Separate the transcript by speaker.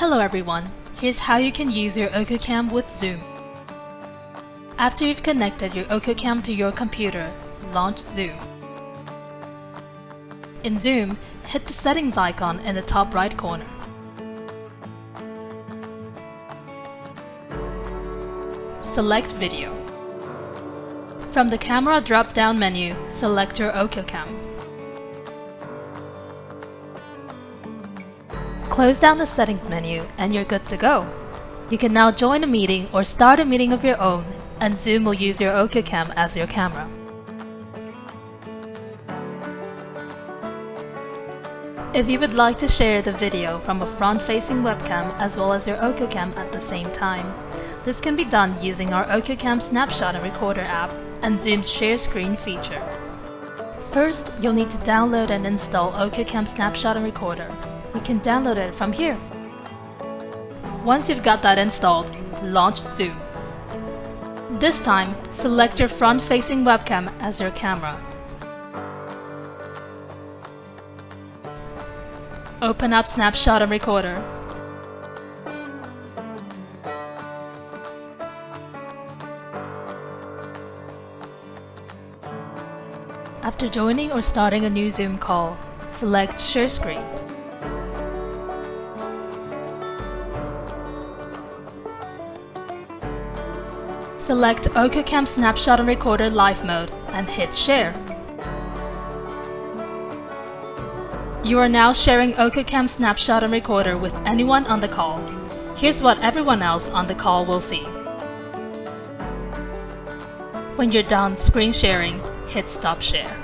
Speaker 1: Hello everyone, here's how you can use your OKIOCAM with Zoom. After you've connected your OKIOCAM to your computer, launch Zoom. In Zoom, hit the settings icon in the top right corner. Select Video. From the Camera drop-down menu, select your OKIOCAM. Close down the settings menu and you're good to go. You can now join a meeting or start a meeting of your own, and Zoom will use your OKIOCAM as your camera. If you would like to share the video from a front-facing webcam as well as your OKIOCAM at the same time, this can be done using our OKIOCAM Snapshot and Recorder app and Zoom's Share Screen feature. First, you'll need to download and install OKIOCAM Snapshot and Recorder. You can download it from here. Once you've got that installed, launch Zoom. This time, select your front-facing webcam as your camera. Open up Snapshot and Recorder. After joining or starting a new Zoom call, select Share Screen. Select OKIOCAM Snapshot and Recorder Live Mode and hit Share. You are now sharing OKIOCAM Snapshot and Recorder with anyone on the call. Here's what everyone else on the call will see. When you're done screen sharing, hit Stop Share.